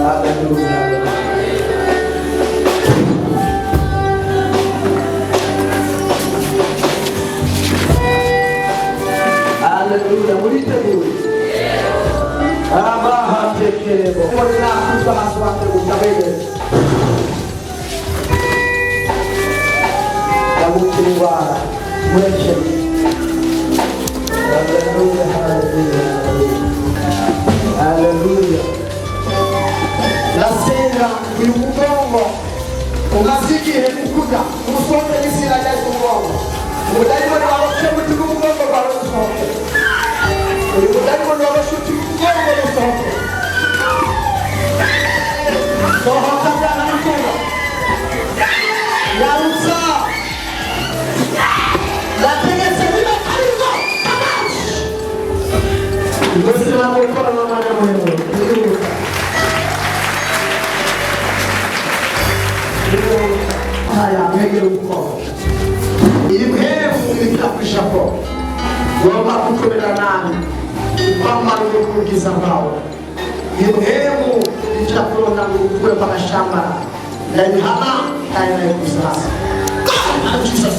Haleluya. Muriteguye? Abahatekerebo. Mbona kuza hasi wake utabege. Ndagukirwa mweche. Haleluya, haleluya. Haleluya. Nasema uyu mugongo unasikiye kukuja umusonde n'isira rya mugongo. Mudayimoni wabashe gutuga umugongo wawe usohoke. Uyu mudayimoni wabashe gutuga umugongo usohoke. Sohoka jana n'ikuba. Yarutsa. Nategetse biba karizo. Ubuzima bukora n'amana mwewe. Haya mwegere uko. Ibihemu bitakurisha ko. Waba kukorera nani. Kwamara ukugiza ngawe. Ibihemu bitakurona ukwe kwa shamba. Ndani hana kaina kusasa. Jesus.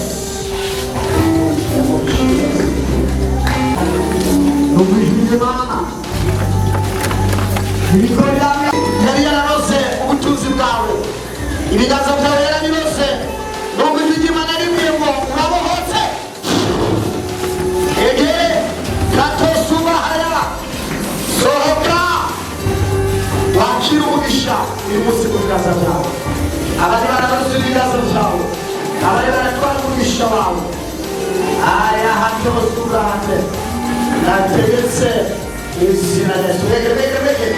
Nubijije mama. Nikorera yari yarose ubutunzi bwawe. Ibiganza byawe yarabirose. Nubijije mana rimwe ngo urabohotse. Egere katosuba haya. Sohoka. Wakira umugisha uyu munsi mu biganza byawe. Abari barabose ibiganza byawe. Abari baratwara umugisha wawe. Aya hatosura hate. Nategetse izina rya Yesu. Wege.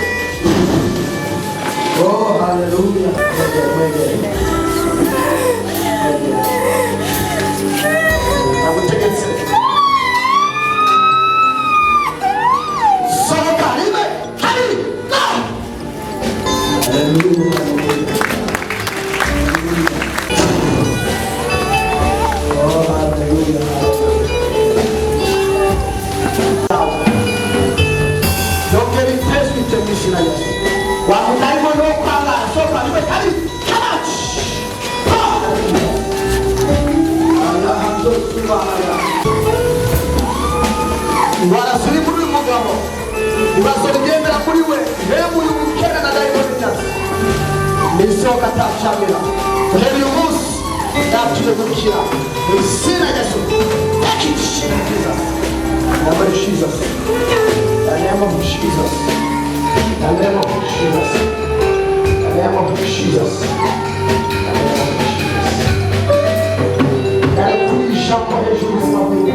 Oh, hallelujah. Wege. Nagutegetse. Sohoka rimwe, kabiri, now. Hallelujah. Oh, hallelujah. Don't get impressed with the mission of Jesus. Wakutaimo no kwanga, soka rimwe, kabiri, come out. Warasiri muri mugabo urasogendera kuri we hemu y'ubukene na dayimoni nyasi nisoka tachamira hemu y'umunsi ndatuye gukira izina rya Yesu. Thank you Jesus. Name of Jesus. The name of Jesus. The name of Jesus. The name of Jesus. The name of Jesus. Kuisha kwa hejuru sababu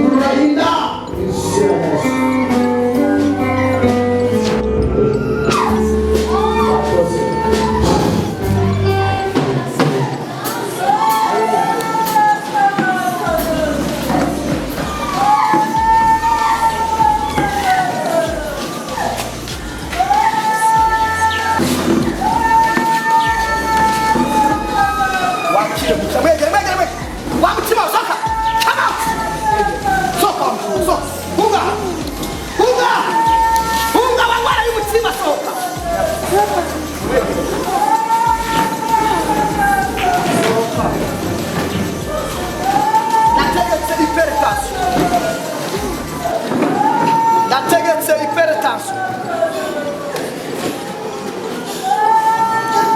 Urahinda izina rya Yesu.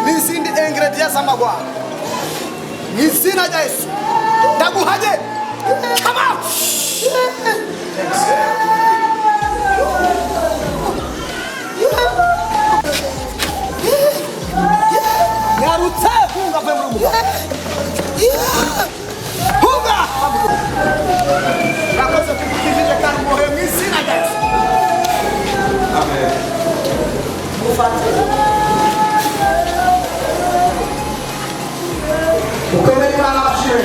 N'izindi ingredients z'amagwa n'izina rya Yesu ndaguhaye come out. Yarutse kunga vwe muri muga kunga rakoze kukijije kandi muhe n'izina rya Yesu. Amen. Mufate ukomere Imana bashire.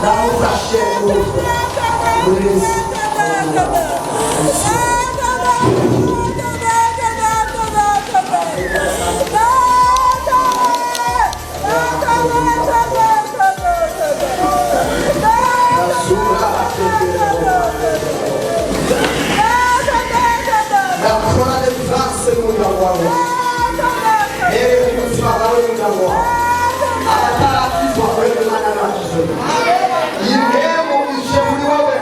nawe ufashe umutwe muri Yesu. Nakora defense n'umugabo wawe. Ubuzima bwawe n'umugabo wawe. Abatarakizwa wewe Mana yacu. Yihemo ije muri wowe.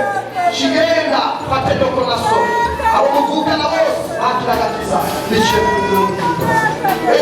Kigenda fate doko naso. Abo muvukana bose bakiragakiza. Bice muri wowe.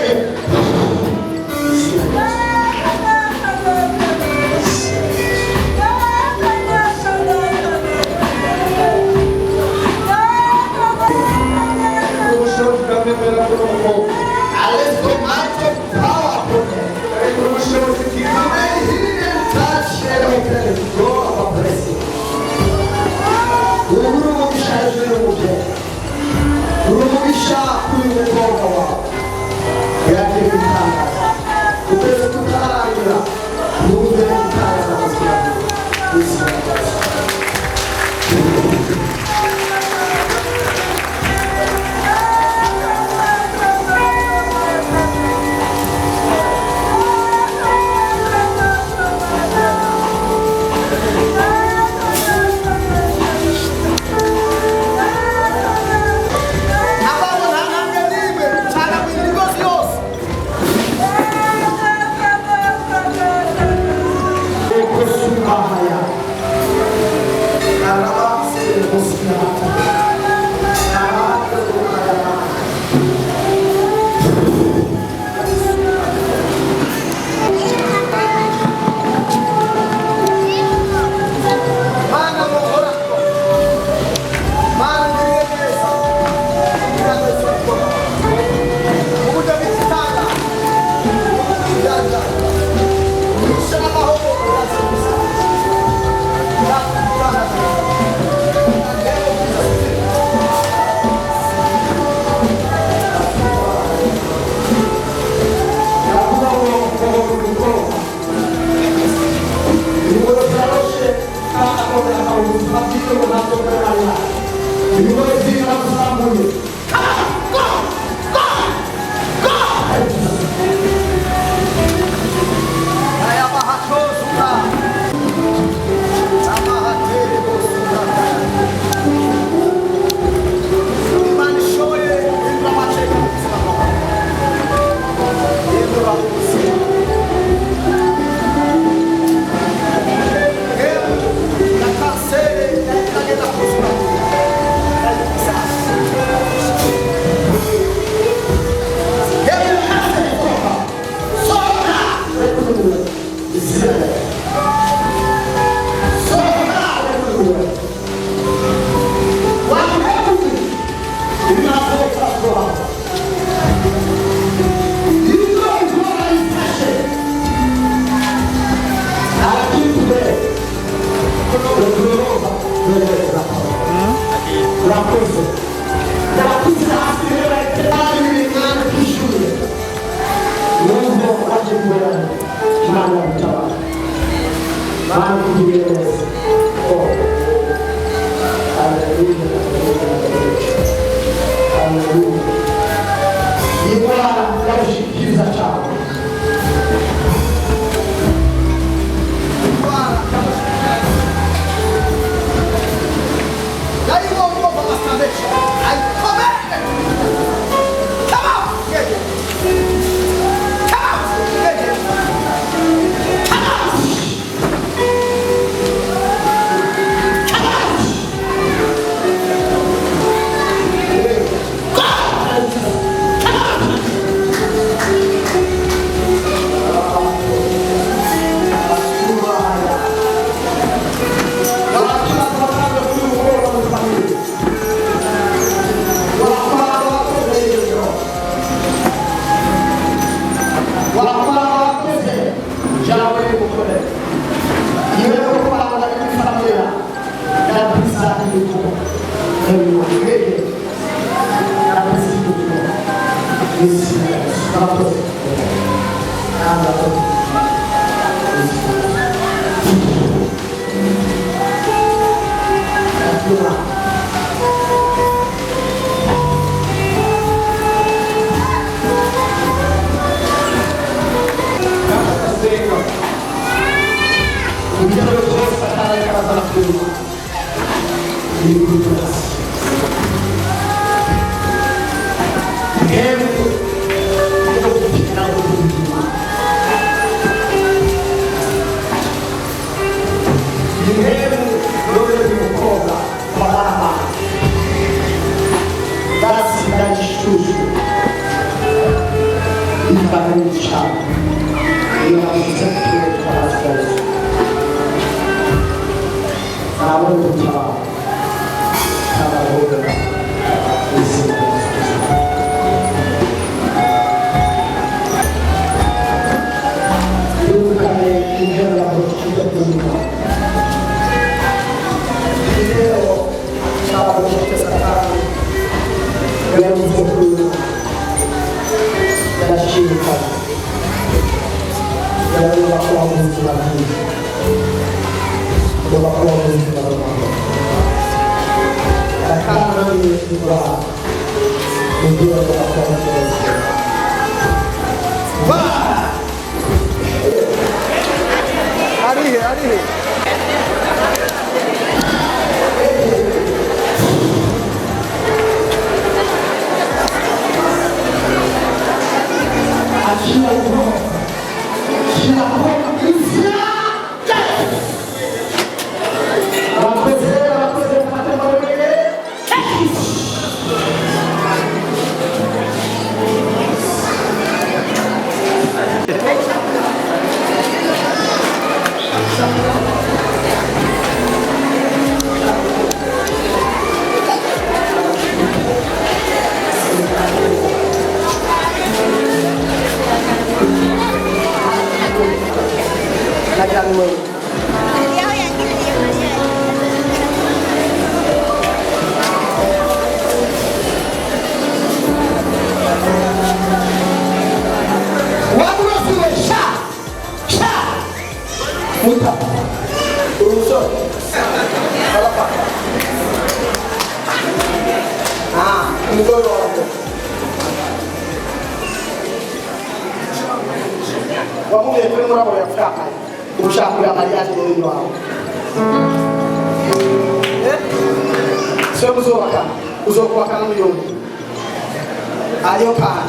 ibitaro byose ataragaragaza na kuruma biri kuri turasi mwebwe yo gupfira ngo tubigima mwebwe yobereye umukobwa w'abana batsinda ishusho imbaga y'icyaha iyo bavuze ko twarakibazo ntabwo gutaha ntabahobera ubuzima birukane intero ya politiki y'ubuzima intero n'abapolitiki satani yavuze ko yarashimikana yarareba ko wabuze ubuzima bwiza ugomba kuba wabuze ubuzima bwawe arakangamiye indwara mu gihe ugomba kuba wabuze ubuzima arihe Wamuye kuri murabo ya Afrika ushaka mariage y'uyu wawe sio uzobaka miliyoni aliyo kana